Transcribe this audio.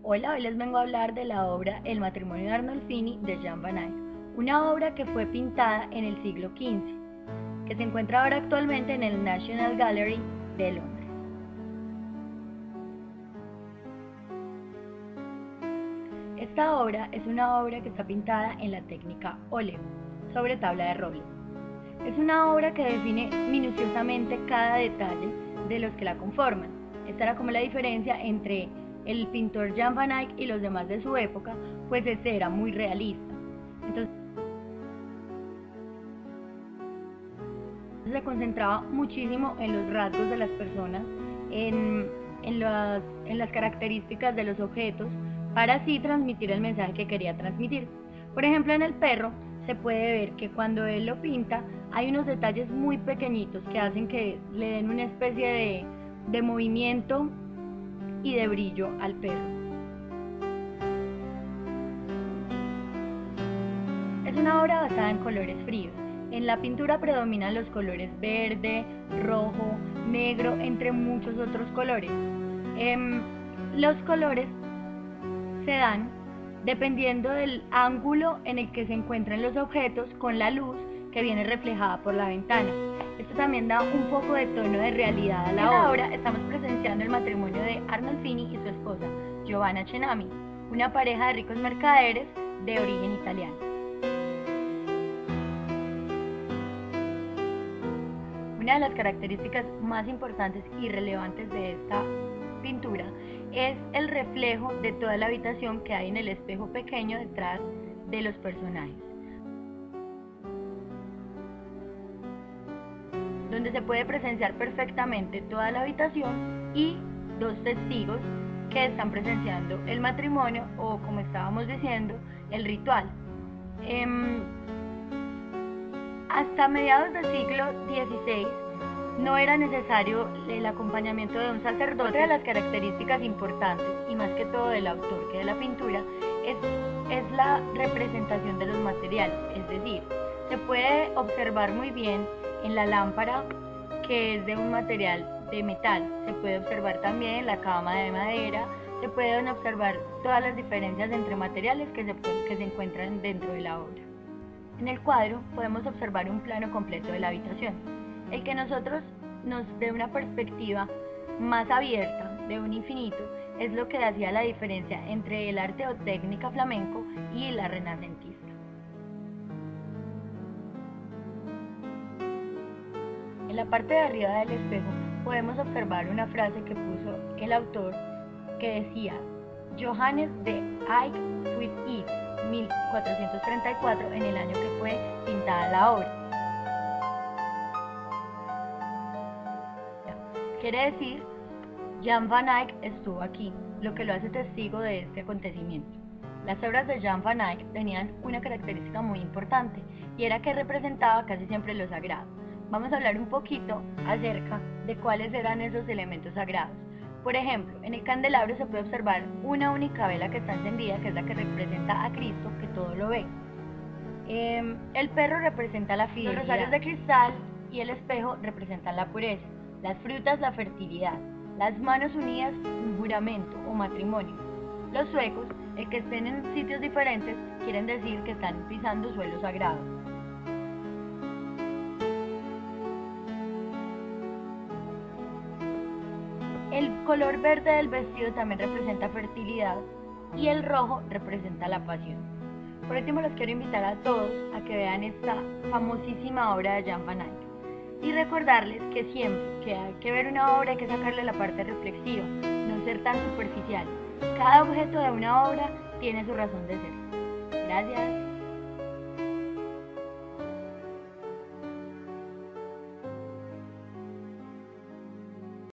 Hola, hoy les vengo a hablar de la obra El matrimonio de Arnolfini de Jan van Eyck, una obra que fue pintada en el siglo XV, que se encuentra ahora actualmente en el National Gallery de Londres. Esta obra es una obra que está pintada en la técnica óleo, sobre tabla de roble. Es una obra que define minuciosamente cada detalle de los que la conforman. Esta era como la diferencia entre el pintor Jan van Eyck y los demás de su época, pues este era muy realista. Entonces se concentraba muchísimo en los rasgos de las personas, en las características de los objetos, para así transmitir el mensaje que quería transmitir. Por ejemplo, en el perro se puede ver que cuando él lo pinta hay unos detalles muy pequeñitos que hacen que le den una especie de movimiento y de brillo al perro. Es una obra basada en colores fríos. En la pintura predominan los colores verde, rojo, negro, entre muchos otros colores. Los colores se dan dependiendo del ángulo en el que se encuentran los objetos con la luz que viene reflejada por la ventana. Esto también da un poco de tono de realidad a la obra. Estamos presenciando el matrimonio de Arnolfini y su esposa, Giovanna Cenami, una pareja de ricos mercaderes de origen italiano. Una de las características más importantes y relevantes de esta pintura es el reflejo de toda la habitación que hay en el espejo pequeño detrás de los personajes, donde se puede presenciar perfectamente toda la habitación y dos testigos que están presenciando el matrimonio o, como estábamos diciendo, el ritual. Hasta mediados del siglo XVI no era necesario el acompañamiento de un sacerdote. Otra de las características importantes, y más que todo del autor que de la pintura, es la representación de los materiales. Es decir, se puede observar muy bien en la lámpara, que es de un material de metal. Se puede observar también en la cama de madera. Se pueden observar todas las diferencias entre materiales que se encuentran dentro de la obra. En el cuadro podemos observar un plano completo de la habitación, el que nosotros nos dé una perspectiva más abierta de un infinito. Es lo que hacía la diferencia entre el arte o técnica flamenco y la renacentista. En la parte de arriba del espejo podemos observar una frase que puso el autor, que decía: Johannes de Eyck with it, 1434, en el año que fue pintada la obra. Quiere decir, Jan van Eyck estuvo aquí, lo que lo hace testigo de este acontecimiento. Las obras de Jan van Eyck tenían una característica muy importante, y era que representaba casi siempre lo sagrado. Vamos a hablar un poquito acerca de cuáles eran esos elementos sagrados. Por ejemplo, en el candelabro se puede observar una única vela que está encendida, que es la que representa a Cristo, que todo lo ve. El perro representa la fidelidad, los rosarios de cristal y el espejo representan la pureza, las frutas la fertilidad, las manos unidas un juramento o matrimonio. Los suecos, el que estén en sitios diferentes, quieren decir que están pisando suelo sagrado. El color verde del vestido también representa fertilidad y el rojo representa la pasión. Por último, los quiero invitar a todos a que vean esta famosísima obra de Jan van Eyck y recordarles que siempre que hay que ver una obra hay que sacarle la parte reflexiva, no ser tan superficial. Cada objeto de una obra tiene su razón de ser. Gracias.